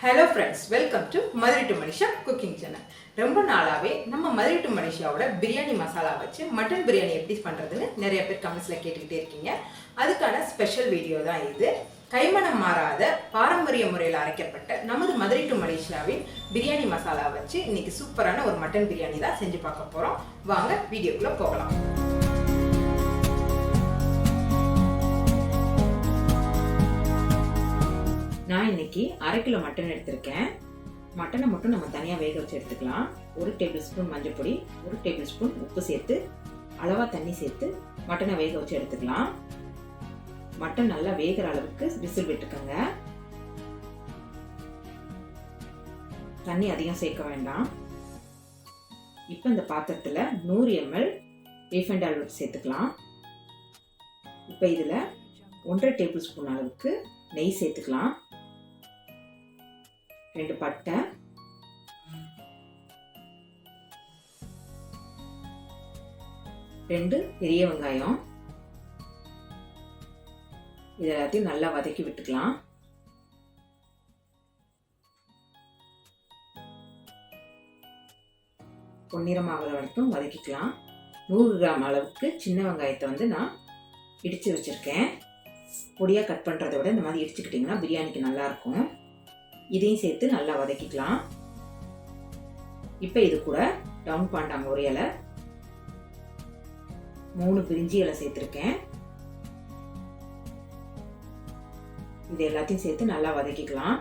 Hello friends, welcome to Madurai to Malaysia cooking channel. ரொம்ப நாளாவே நம்ம மதுரை டு மலேசியாவோட பிரியாணி மசாலா வச்சு மட்டன் பிரியாணி எப்படி பண்றதுன்னு நிறைய பேர் கமெண்ட்ஸ்ல கேட்டுக்கிட்டே இருக்கீங்க. அதுக்கான ஸ்பெஷல் வீடியோ தான் இது. கைமணம் மாறாத பாரம்பரிய முறையில் அரைக்கப்பட்ட நமது மதுரை டு மலேசியாவின் பிரியாணி மசாலா வச்சு இன்னைக்கு சூப்பரான ஒரு மட்டன் பிரியாணி தான் செஞ்சு பார்க்க போறோம். வாங்க வீடியோக்குள்ள போகலாம். நான் இன்னைக்கு 1/2 கிலோ மட்டன் எடுத்திருக்கேன். மட்டனை மட்டும் நம்ம தனியாக வேக வச்சு எடுத்துக்கலாம். 1 டேபிள் ஸ்பூன் மஞ்சள் பொடி, 1 டேபிள் ஸ்பூன் உப்பு சேர்த்து அளவாக தண்ணி சேர்த்து மட்டனை வேக வச்சு எடுத்துக்கலாம். மட்டன் நல்லா வேகிற அளவுக்கு விசில் விட்டுக்கோங்க. தண்ணி அதிகம் சேர்க்க வேண்டாம். இப்போ இந்த பாத்திரத்தில் 100 ml ரீஃபைண்ட் ஆயில் சேர்த்துக்கலாம். இப்போ இதில் 1.5 டேபிள் ஸ்பூன் அளவுக்கு நெய் சேர்த்துக்கலாம். 2 பட்டை, 2 பெரிய வெங்காயம், இது எல்லாத்தையும் நல்லா வதக்கி விட்டுக்கலாம். பொன்னிறமாகிற வரைக்கும் வதக்கிக்கலாம். 100 கிராம் அளவுக்கு சின்ன வெங்காயத்தை நான் இடித்து வச்சுருக்கேன். பொடியாக கட் பண்ணுறதை விட இந்த மாதிரி இடிச்சுக்கிட்டிங்கன்னா பிரியாணிக்கு நல்லாயிருக்கும். இதையும் சேர்த்து நல்லா வதக்கிக்கலாம். இப்போ இது கூட டவுன் பாண்டாங்க ஒரு இலை, 3 பிரிஞ்சி இலை சேர்த்துருக்கேன். இது எல்லாத்தையும் சேர்த்து நல்லா வதக்கிக்கலாம்.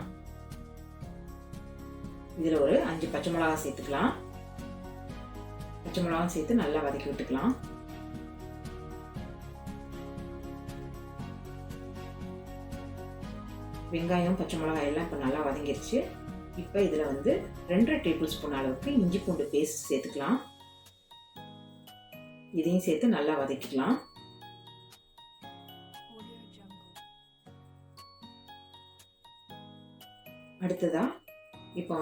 இதில் ஒரு 5 பச்சை மிளகாய் சேர்த்துக்கலாம். பச்சை மிளகாய் சேர்த்து நல்லா வதக்கி விட்டுக்கலாம். வெங்காயம் பச்சை மிளகாய் எல்லாம் இப்போ நல்லா வதங்கிருச்சு. இப்போ இதில் 2.5 டேபிள் ஸ்பூன் அளவுக்கு இஞ்சி பூண்டு பேஸ்ட் சேர்த்துக்கலாம். இதையும் சேர்த்து நல்லா வதக்கிக்கலாம். அடுத்ததா இப்போ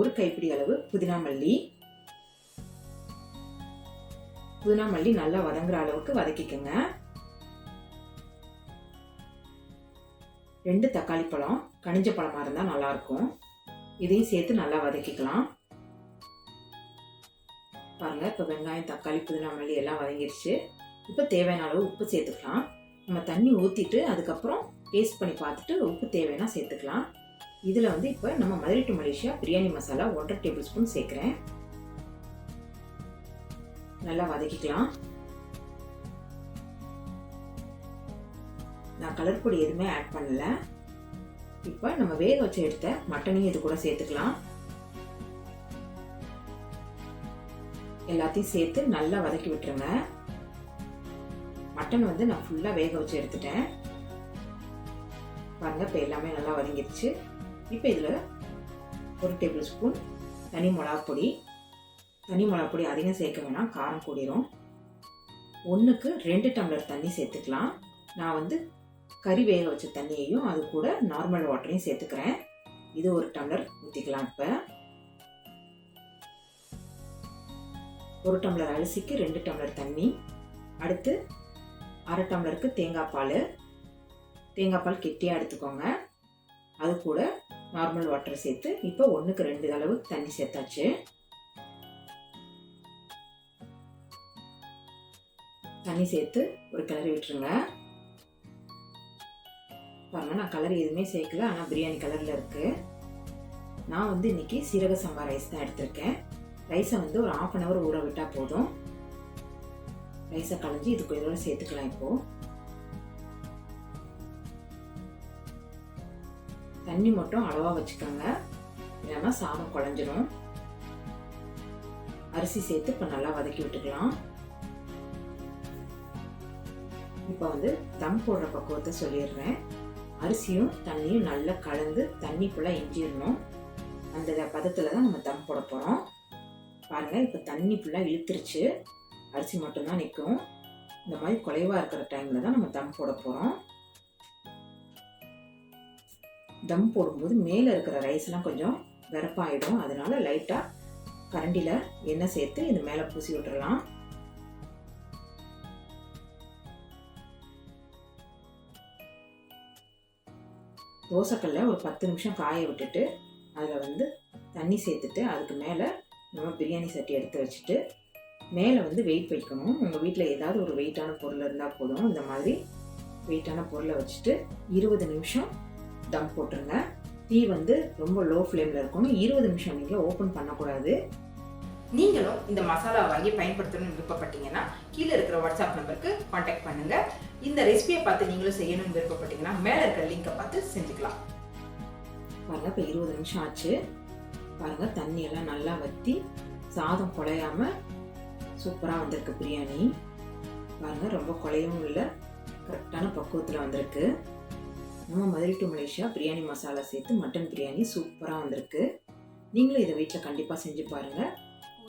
1 கைப்பிடி அளவு புதினா மல்லி நல்லா வதங்குற அளவுக்கு வதக்கிக்கோங்க. 2 தக்காளி பழம், கனிஞ்ச பழமாக இருந்தால் நல்லாயிருக்கும். இதையும் சேர்த்து நல்லா வதக்கிக்கலாம். பாருங்கள், இப்போ வெங்காயம், தக்காளி, புதினா மல்லி எல்லாம் வதங்கிடுச்சு. இப்போ தேவையான அளவு உப்பு சேர்த்துக்கலாம். நம்ம தண்ணி ஊற்றிட்டு அதுக்கப்புறம் டேஸ்ட் பண்ணி பார்த்துட்டு உப்பு தேவைன்னா சேர்த்துக்கலாம். இதில் இப்போ நம்ம Madurai to Malaysia biryani masala 1.5 table spoon சேர்க்குறேன். நல்லா வதக்கிக்கலாம். நான் கலர் பொடி எதுவுமே ஆட் பண்ணல. இப்போ நம்ம வேக வச்சு எடுத்த மட்டனையும் இது கூட சேர்த்துக்கலாம். எல்லாத்தையும் சேர்த்து நல்லா வதக்கி விட்டுருங்க. மட்டன் நான் ஃபுல்லாக வேக வச்சு எடுத்துட்டேன். பாருங்க, இப்போ எல்லாமே நல்லா வதங்கிடுச்சு. இப்போ இதில் 1 டேபிள் ஸ்பூன் தனி மிளகாப்பொடி. தனி மிளகாப்பொடி அதிகம் சேர்க்க வேணாம், காரம் கூடிரும். 1க்கு 2 டம்ளர் தண்ணி சேர்த்துக்கலாம். நான் கறி வேக வச்ச தண்ணியையும் அது கூட நார்மல் வாட்டரையும் சேர்த்துக்கிறேன். இது 1 டம்ளர் ஊற்றிக்கலாம். இப்போ 1 டம்ளர் அரிசிக்கு 2 டம்ளர் தண்ணி. அடுத்து 1/2 டம்ளருக்கு தேங்காய் பால் கெட்டியாக எடுத்துக்கோங்க. அது கூட நார்மல் வாட்டர் சேர்த்து இப்போ 1க்கு 2 அளவு தண்ணி சேர்த்தாச்சு. தண்ணி சேர்த்து ஒரு கிளறி விட்டுருங்க. பாருங்க, நான் கலர் எதுவுமே சேர்க்கல, ஆனால் பிரியாணி கலரில் இருக்குது. நான் இன்னைக்கு சீரக சம்பா ரைஸ் தான் எடுத்திருக்கேன். ரைஸை ஒரு 1/2 hour ஊற விட்டால் போதும். ரைஸை களைஞ்சி இதுக்கு இதோட சேர்த்துக்கலாம். இப்போது தண்ணி மட்டும் அளவாக வச்சுக்கோங்க, இல்லைன்னா சாதம் குழஞ்சிடும். அரிசி சேர்த்து இப்போ நல்லா வதக்கி விட்டுக்கலாம். இப்போ தம் போடுற பக்குவத்தை சொல்லிடுறேன். அரிசியும் தண்ணியும் நல்லா கலந்து தண்ணி ஃபுல்லாக இஞ்சிடணும். அந்த பதத்தில் தான் நம்ம தம் போட போகிறோம். பாருங்கள், இப்போ தண்ணி ஃபுல்லாக இழுத்துருச்சு. அரிசி மட்டும்தான் நிற்கும். இந்த மாதிரி குறைவாக இருக்கிற டைமில் தான் நம்ம தம் போட போகிறோம். தம் போடும்போது மேலே இருக்கிற ரைஸ்லாம் கொஞ்சம் வெறப்பாயிடும். அதனால லைட்டாக கரண்டியில் எண்ணெய் சேர்த்து இது மேலே பூசி விட்டுறலாம். தோசைக்கல்ல ஒரு 10 நிமிஷம் காய விட்டுட்டு அதில் வந்து தண்ணி சேர்த்துட்டு அதுக்கு மேலே நம்ம பிரியாணி சட்டி எடுத்து வச்சுட்டு மேலே வந்து வெயிட் வைக்கணும். உங்கள் வீட்டில் ஏதாவது ஒரு வெயிட்டான பொருள் இருந்தால் போதும். இந்த மாதிரி வெயிட்டான பொருளை வச்சுட்டு 20 நிமிஷம் தம் போட்டுருங்க. தீ வந்து ரொம்ப லோ ஃப்ளேமில் இருக்கணும். 20 நிமிஷம் நீங்கள் ஓப்பன் பண்ணக்கூடாது. நீங்களும் இந்த மசாலா வாங்கி பயன்படுத்தணும்னு விருப்பப்பட்டீங்கன்னா கீழே இருக்கிற வாட்ஸ்அப் நம்பருக்கு காண்டாக்ட் பண்ணுங்கள். இந்த ரெசிபியை பார்த்து நீங்களும் செய்யணும்னு விருப்பப்பட்டீங்கன்னா மேலே இருக்கிற லிங்கை பார்த்து செஞ்சுக்கலாம். பாருங்கள், இப்போ 20 நிமிஷம் ஆச்சு. பாருங்கள், தண்ணியெல்லாம் நல்லா வற்றி சாதம் குழையாமல் சூப்பராக வந்திருக்கு பிரியாணி. பாருங்கள், ரொம்ப குழையவும் இல்லை, கரெக்டான பக்குவத்தில் வந்திருக்கு. நம்ம மதுரை டு மலேசியா பிரியாணி மசாலா சேர்த்து மட்டன் பிரியாணி சூப்பராக வந்திருக்கு. நீங்களும் இதை வீட்டில் கண்டிப்பாக செஞ்சு பாருங்கள்,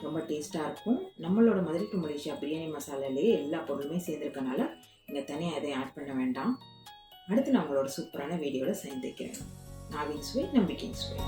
ரொம்ப டேஸ்ட்டாக இருக்கும். நம்மளோட மதுரை டு மலேசியா பிரியாணி மசாலாலேயே எல்லா பொருளுமே சேர்ந்துருக்கனால நீங்கள் தனியாக எதையும் ஆட் பண்ண வேண்டாம். அடுத்து நான் உங்களோட சூப்பரான வீடியோவில் சந்திக்கிறேன். நாவின் சுவை நம்பிக்கையின் சுவை.